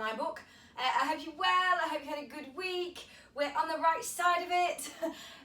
my book. I hope you're well, I hope you had a good week. We're on the right side of it,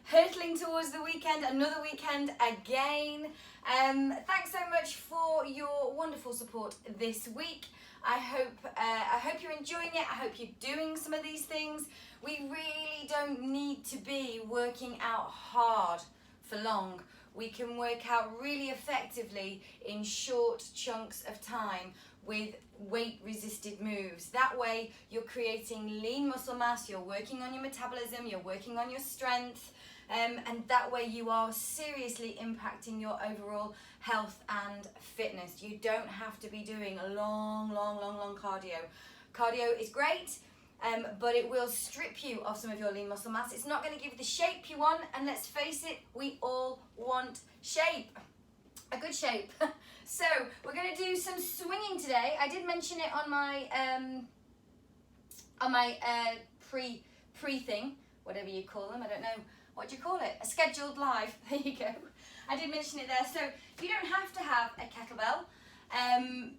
hurtling towards the weekend, another weekend again. Thanks so much for your wonderful support this week. I hope you're enjoying it. I hope you're doing some of these things. We really don't need to be working out hard for long. We can work out really effectively in short chunks of time with weight resisted moves. That way you're creating lean muscle mass, you're working on your metabolism, you're working on your strength, and that way you are seriously impacting your overall health and fitness. You don't have to be doing a long cardio. Cardio is great, but it will strip you of some of your lean muscle mass. It's not going to give you the shape you want, and let's face it, we all want shape, a good shape. So we're going to do some swinging today. I did mention it on my pre thing, whatever you call them. I don't know, what do you call it? A scheduled live. There you go. I did mention it there. So you don't have to have a kettlebell.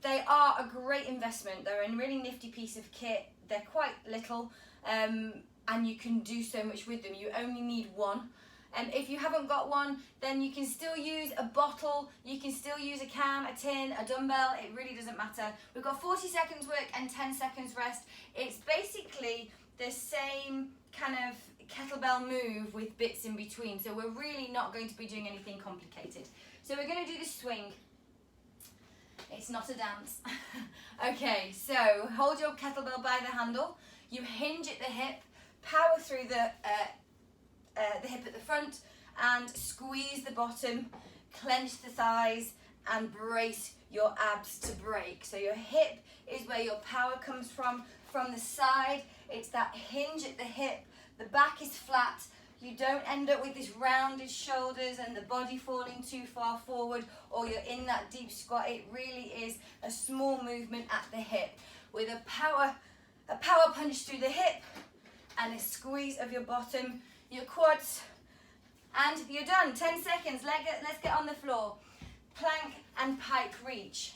They are a great investment. They're a really nifty piece of kit. They're quite little, and you can do so much with them. You only need one. And if you haven't got one, then you can still use a bottle, you can still use a can, a tin, a dumbbell, it really doesn't matter. We've got 40 seconds work and 10 seconds rest. It's basically the same kind of kettlebell move with bits in between. So we're really not going to be doing anything complicated. So we're going to do the swing. It's not a dance. Okay, so hold your kettlebell by the handle. You hinge at the hip, power through the hip at the front, and squeeze the bottom, clench the thighs, and brace your abs to break. So your hip is where your power comes from the side. It's that hinge at the hip. The back is flat. You don't end up with this rounded shoulders and the body falling too far forward, or you're in that deep squat. It really is a small movement at the hip with a power punch through the hip and a squeeze of your bottom, your quads, and you're done. 10 seconds. Let's get on the floor. Plank and pike reach.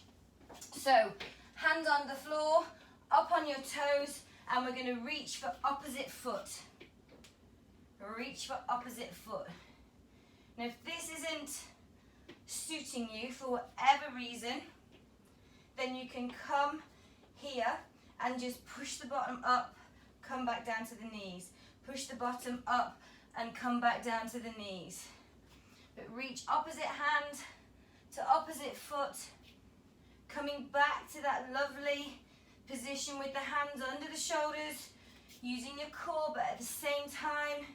So hands on the floor, up on your toes, and we're going to reach for opposite foot. Reach for opposite foot. Now if this isn't suiting you for whatever reason, then you can come here and just push the bottom up, come back down to the knees. Push the bottom up and come back down to the knees. But reach opposite hand to opposite foot, coming back to that lovely position with the hands under the shoulders, using your core, but at the same time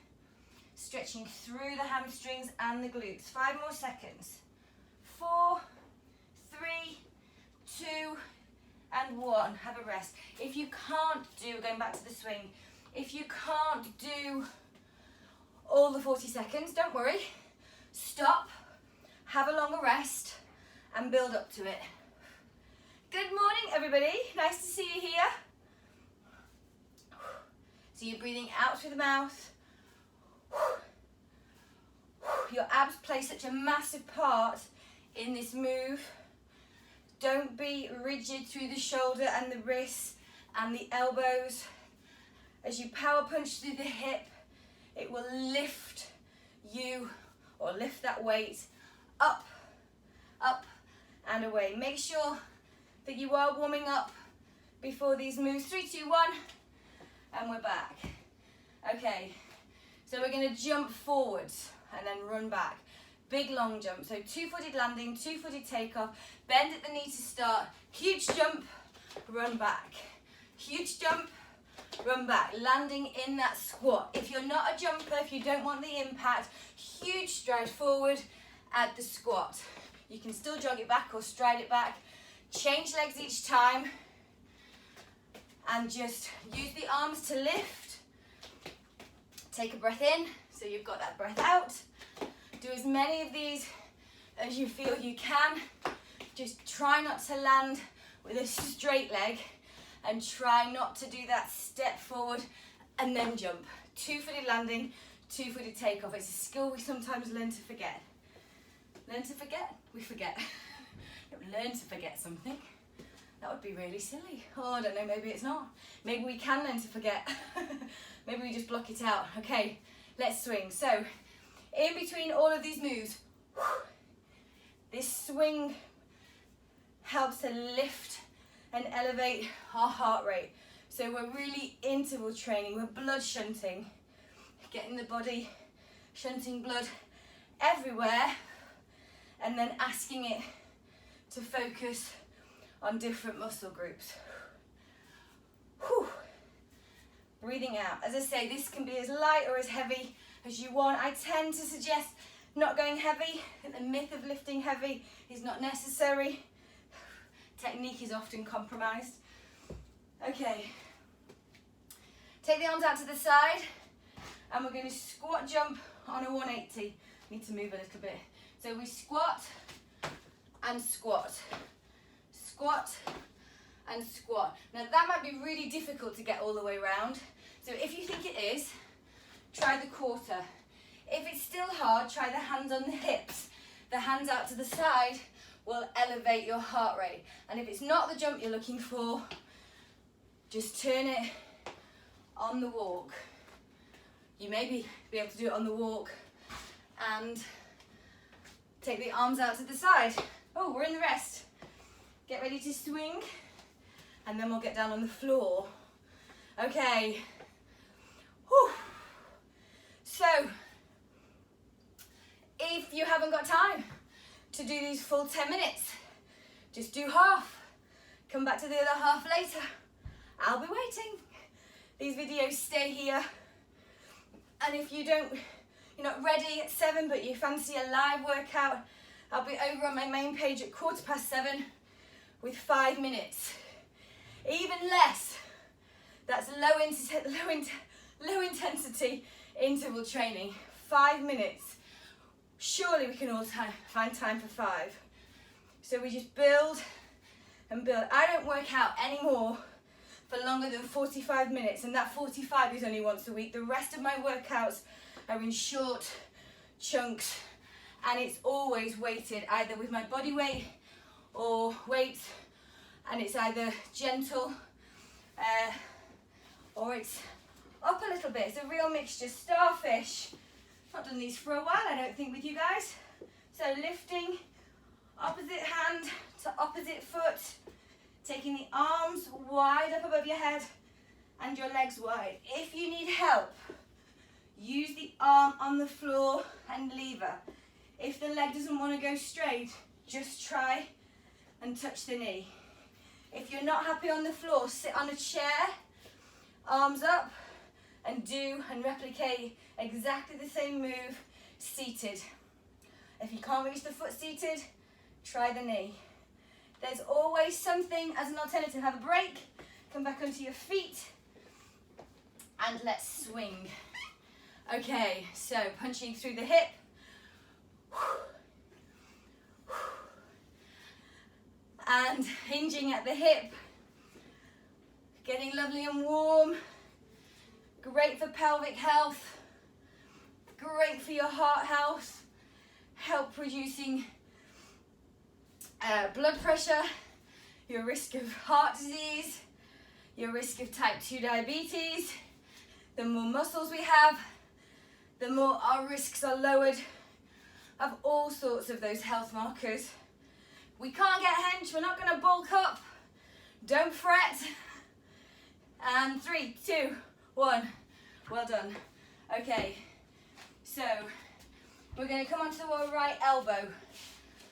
stretching through the hamstrings and the glutes. 5 more seconds. 4, 3, 2, and 1. Have a rest. If you can't do, going back to the swing, if you can't do all the 40 seconds, don't worry. Stop, have a longer rest, and build up to it. Good morning, everybody. Nice to see you here. So you're breathing out through the mouth. Your abs play such a massive part in this move. Don't be rigid through the shoulder and the wrists and the elbows. As you power punch through the hip, it will lift you, or lift that weight up, up and away. Make sure that you are warming up before these moves. 3, 2, 1, and we're back. Okay, so we're going to jump forwards and then run back. Big long jump, so 2-footed landing, 2-footed takeoff, bend at the knee to start, huge jump, run back, huge jump, run back, landing in that squat. If you're not a jumper, if you don't want the impact, huge stride forward at the squat. You can still jog it back or stride it back, change legs each time, and just use the arms to lift. Take a breath in, so you've got that breath out. Do as many of these as you feel you can. Just try not to land with a straight leg, and try not to do that step forward and then jump. 2-footed landing, 2-footed takeoff. It's a skill we sometimes learn to forget. Learn to forget? We forget. Don't learn to forget something. That would be really silly. Oh, I don't know, maybe it's not. Maybe we can learn to forget. Maybe we just block it out. Okay, let's swing. So, in between all of these moves, this swing helps to lift and elevate our heart rate. So we're really interval training, we're blood shunting, getting the body, shunting blood everywhere, and then asking it to focus on different muscle groups. Whew. Breathing out. As I say, this can be as light or as heavy as you want. I tend to suggest not going heavy. The myth of lifting heavy is not necessary. Technique is often compromised. Okay. Take the arms out to the side, and we're going to squat jump on a 180. Need to move a little bit. So we squat and squat. Squat and squat. Now that might be really difficult to get all the way around. So if you think it is, try the quarter. If it's still hard, try the hands on the hips. The hands out to the side will elevate your heart rate. And if it's not the jump you're looking for, just turn it on the walk. You may be able to do it on the walk and take the arms out to the side. Oh, we're in the rest. Get ready to swing, and then we'll get down on the floor. Okay. Whew. So, if you haven't got time to do these full 10 minutes, just do half. Come back to the other half later. I'll be waiting. These videos stay here. And if you're not ready at 7, but you fancy a live workout, I'll be over on my main page at 7:15 with 5 minutes. Even less. That's low intensity interval training. 5 minutes. Surely we can all find time for 5. So we just build and build. I don't work out anymore for longer than 45 minutes, and that 45 is only once a week. The rest of my workouts are in short chunks, and it's always weighted either with my body weight or weights, and it's either gentle or it's up a little bit. It's a real mixture. Starfish. Not done these for a while, I don't think, with you guys. So lifting opposite hand to opposite foot, taking the arms wide up above your head and your legs wide. If you need help, use the arm on the floor and lever. If the leg doesn't want to go straight, just try and touch the knee. If you're not happy on the floor, sit on a chair, arms up, and do and replicate exactly the same move seated. If you can't reach the foot seated, try the knee. There's always something as an alternative. Have a break, come back onto your feet, and let's swing. Okay, so punching through the hip. And hinging at the hip. Getting lovely and warm. Great for pelvic health. Great for your heart health. Help reducing blood pressure, your risk of heart disease, your risk of type 2 diabetes. The more muscles we have, the more our risks are lowered of all sorts of those health markers. We can't get hench, we're not going to bulk up. Don't fret. And 3, 2, 1. Well done. Okay, so we're going to come onto our right elbow.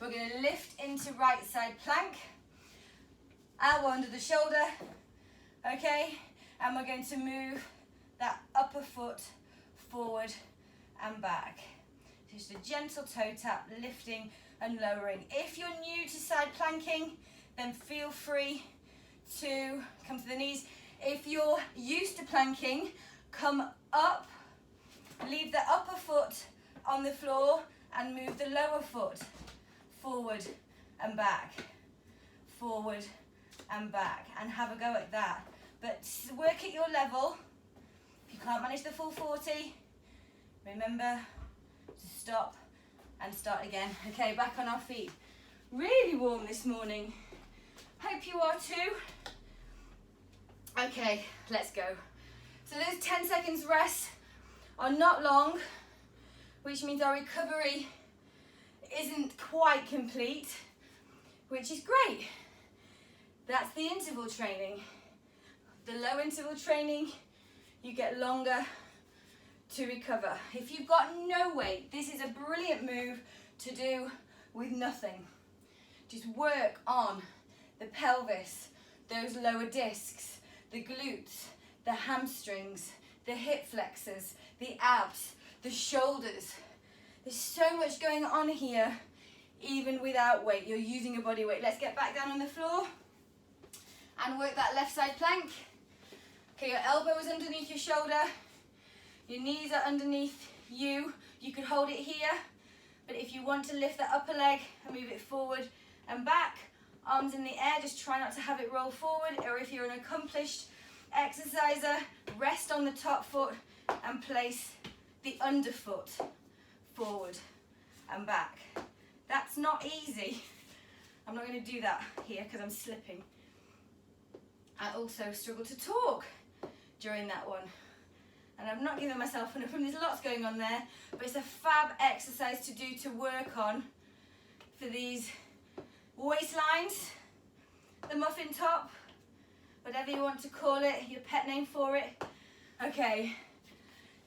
We're going to lift into right side plank. Elbow under the shoulder. Okay, and we're going to move that upper foot forward and back. Just a gentle toe tap, lifting and lowering. If you're new to side planking, then feel free to come to the knees. If you're used to planking, come up, leave the upper foot on the floor and move the lower foot forward and back, forward and back, and have a go at that. But work at your level. If you can't manage the full 40, remember to stop and start again. Okay, back on our feet. Really warm this morning. Hope you are too. Okay, let's go. So those 10 seconds rest are not long, which means our recovery isn't quite complete, which is great. That's the interval training. The low interval training, you get longer to recover. If you've got no weight, this is a brilliant move to do with nothing. Just work on the pelvis, those lower discs, the glutes, the hamstrings, the hip flexors, the abs, the shoulders. There's so much going on here, even without weight. You're using your body weight. Let's get back down on the floor and work that left side plank. Okay, your elbow is underneath your shoulder. Your knees are underneath you. You could hold it here, but if you want to lift that upper leg and move it forward and back, arms in the air, just try not to have it roll forward. Or if you're an accomplished exerciser, rest on the top foot and place the underfoot forward and back. That's not easy. I'm not going to do that here because I'm slipping. I also struggle to talk during that one. And I'm not giving myself enough room. There's lots going on there, but it's a fab exercise to do to work on for these waistlines, the muffin top, whatever you want to call it, your pet name for it. Okay,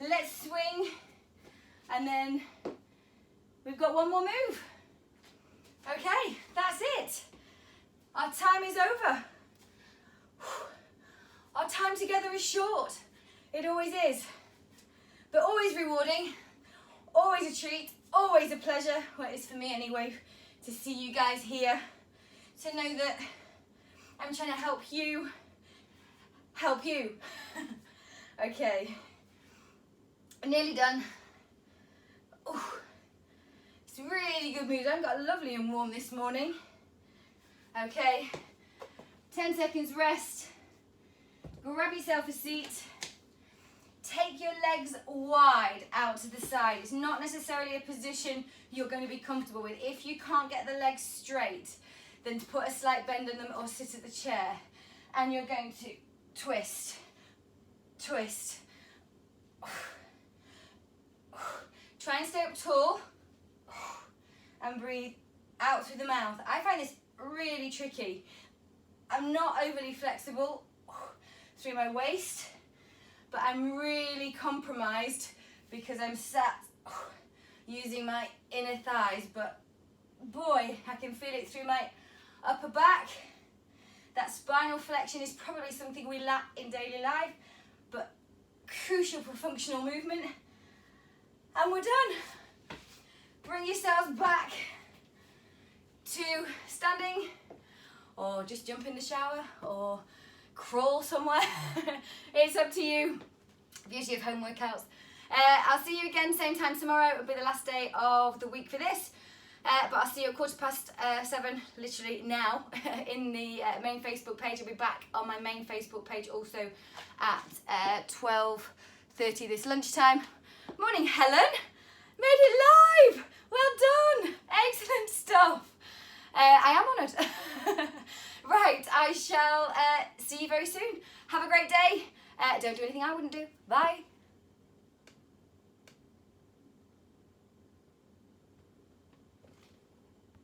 let's swing, and then we've got one more move. Okay, that's it. Our time is over. Our time together is short. It always is, but always rewarding, always a treat, always a pleasure, well, it is for me anyway, to see you guys here, to know that I'm trying to help you. Okay, I'm nearly done. Ooh, it's really good mood. I got lovely and warm this morning. Okay, 10 seconds rest, grab yourself a seat. Take your legs wide out to the side. It's not necessarily a position you're going to be comfortable with. If you can't get the legs straight, then put a slight bend in them or sit at the chair. And you're going to twist, twist. Try and stay up tall and breathe out through the mouth. I find this really tricky. I'm not overly flexible through my waist, but I'm really compromised because I'm sat using my inner thighs, but boy, I can feel it through my upper back. That spinal flexion is probably something we lack in daily life, but crucial for functional movement. And we're done. Bring yourselves back to standing, or just jump in the shower, or crawl somewhere. It's up to you. Beauty of home workouts. I'll see you again same time tomorrow. It'll be the last day of the week for this, but I'll see you at 7:15 literally now in the main Facebook page. I'll be back on my main Facebook page also at 12:30 this lunchtime. Morning, Helen. Made it live. Well done. Excellent stuff. I am honoured. Right, I shall see you very soon. Have a great day. Don't do anything I wouldn't do. Bye.